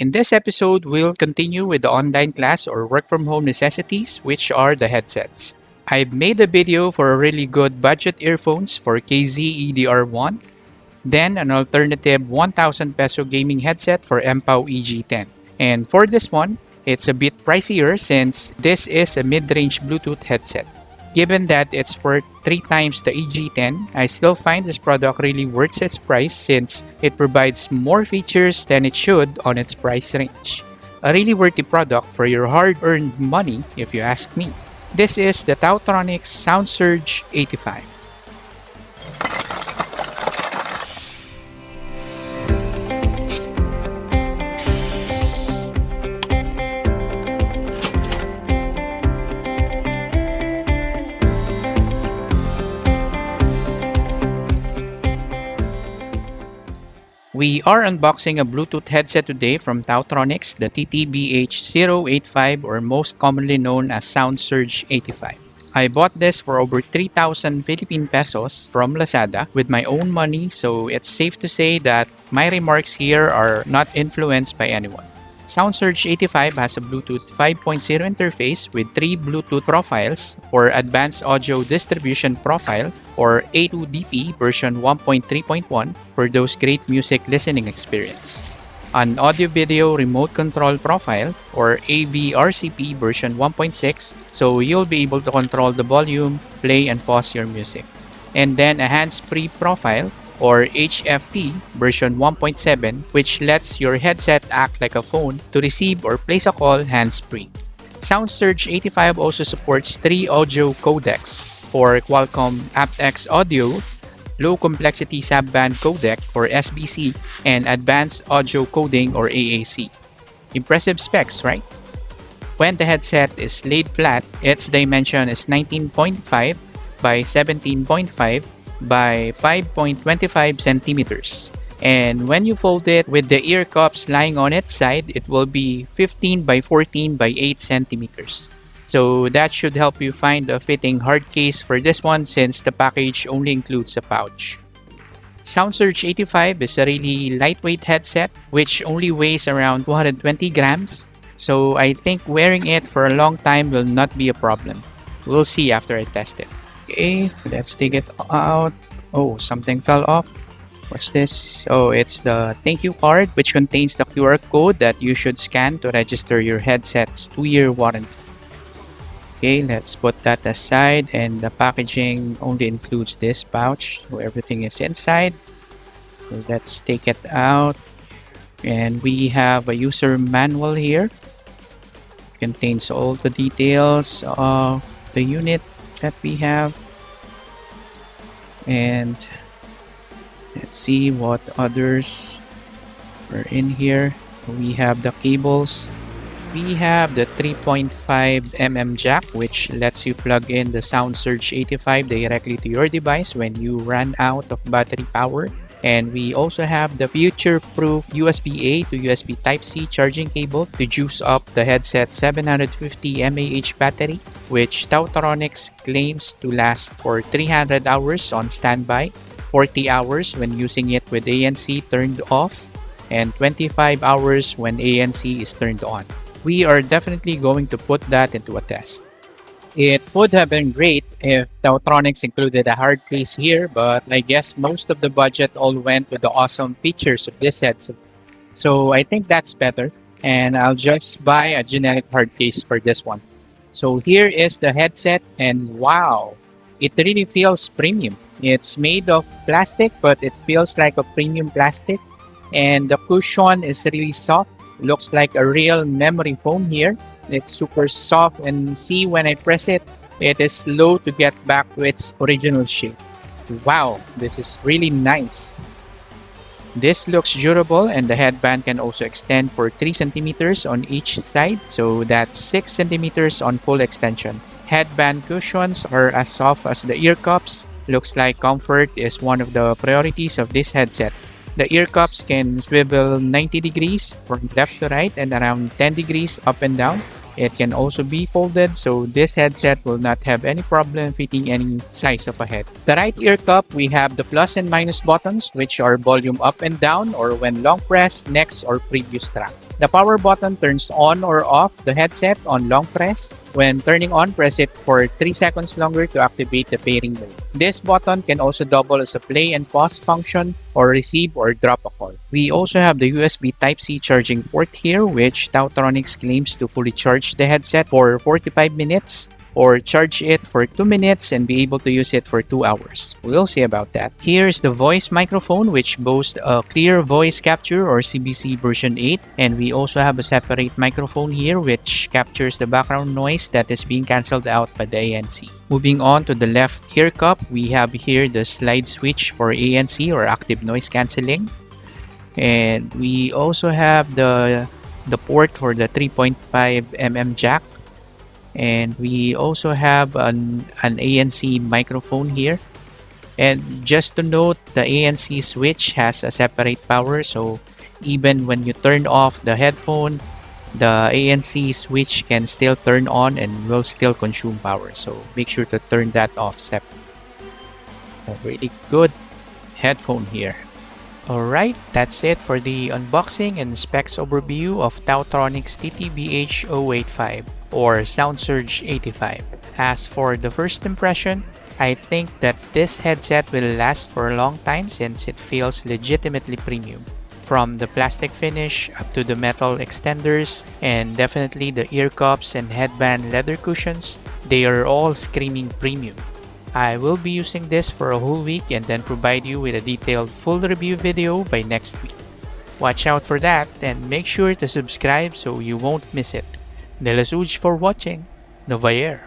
In this episode, we'll continue with the online class or work from home necessities, which are the headsets. I've made a video for a really good budget earphones for KZ-EDR1, then an alternative 1,000 peso gaming headset for MPOW EG10. And for this one, it's a bit pricier since this is a mid-range Bluetooth headset. Given that it's worth 3 times the EG10, I still find this product really worth its price since it provides more features than it should on its price range. A really worthy product for your hard-earned money if you ask me. This is the Taotronics SoundSurge 85. We are unboxing a Bluetooth headset today from Taotronics, the TT-BH085 or most commonly known as SoundSurge 85. I bought this for over 3,000 Philippine pesos from Lazada with my own money, so it's safe to say that my remarks here are not influenced by anyone. SoundSurge 85 has a Bluetooth 5.0 interface with 3 Bluetooth profiles for Advanced Audio Distribution Profile or A2DP version 1.3.1 for those great music listening experience. An Audio-Video Remote Control Profile or AVRCP version 1.6 so you'll be able to control the volume, play and pause your music. And then a hands-free profile or HFP version 1.7 which lets your headset act like a phone to receive or place a call hands-free. SoundSurge 85 also supports 3 audio codecs for Qualcomm aptX Audio, Low Complexity Subband Codec or SBC, and Advanced Audio Coding or AAC. Impressive specs, right? When the headset is laid flat, its dimension is 19.5 by 17.5 by 5.25 centimeters. And when you fold it with the ear cups lying on its side, it will be 15 by 14 by 8 centimeters. So that should help you find a fitting hard case for this one since the package only includes a pouch. SoundSurge 85 is a really lightweight headset which only weighs around 220 grams. So I think wearing it for a long time will not be a problem. We'll see after I test it. Okay, let's take it out. Oh, something fell off. What's this? Oh, it's the thank you card which contains the QR code that you should scan to register your headset's 2-year warranty. Okay, let's put that aside, and the packaging only includes this pouch, so everything is inside. So let's take it out, and we have a user manual here. It contains all the details of the unit that we have, and let's see what others are in here. We have the cables. We have the 3.5mm jack which lets you plug in the SoundSurge 85 directly to your device when you run out of battery power. And we also have the future-proof USB-A to USB Type-C charging cable to juice up the headset's 750 mAh battery, which Taotronics claims to last for 300 hours on standby, 40 hours when using it with ANC turned off, and 25 hours when ANC is turned on. We are definitely going to put that into a test. It would have been great if Taotronics included a hard case here, but I guess most of the budget all went with the awesome features of this headset. So I think that's better, and I'll just buy a generic hard case for this one. So here is the headset, and wow, it really feels premium. It's made of plastic, but it feels like a premium plastic, and the cushion is really soft. Looks like a real memory foam here. It's super soft, and see when I press it, it is slow to get back to its original shape. Wow, this is really nice. This looks durable, and the headband can also extend for 3 centimeters on each side, so that's 6 centimeters on full extension. Headband cushions are as soft as the ear cups. Looks like comfort is one of the priorities of this headset. The ear cups can swivel 90 degrees from left to right and around 10 degrees up and down. It can also be folded, so this headset will not have any problem fitting any size of a head. The right ear cup, we have the plus and minus buttons, which are volume up and down or when long press, next or previous track. The power button turns on or off the headset on long press. When turning on, press it for 3 seconds longer to activate the pairing mode. This button can also double as a play and pause function or receive or drop a call. We also have the USB Type-C charging port here, which Taotronics claims to fully charge the headset for 45 minutes or charge it for 2 minutes and be able to use it for 2 hours. We'll see about that. Here's the voice microphone, which boasts a clear voice capture or CBC version 8, and we also have a separate microphone here which captures the background noise that is being cancelled out by the ANC. Moving on to the left ear cup, we have here the slide switch for ANC or active noise cancelling, and we also have the port for the 3.5mm jack. And we also have an ANC microphone here. And just to note, the ANC switch has a separate power, so even when you turn off the headphone, the ANC switch can still turn on and will still consume power. So make sure to turn that off separately. A really good headphone here. Alright, that's it for the unboxing and specs overview of Taotronics TT-BH085 or SoundSurge 85. As for the first impression, I think that this headset will last for a long time since it feels legitimately premium. From the plastic finish up to the metal extenders and definitely the ear cups and headband leather cushions, they are all screaming premium. I will be using this for a whole week and then provide you with a detailed full review video by next week. Watch out for that and make sure to subscribe so you won't miss it. De la Suge for watching. Novayer.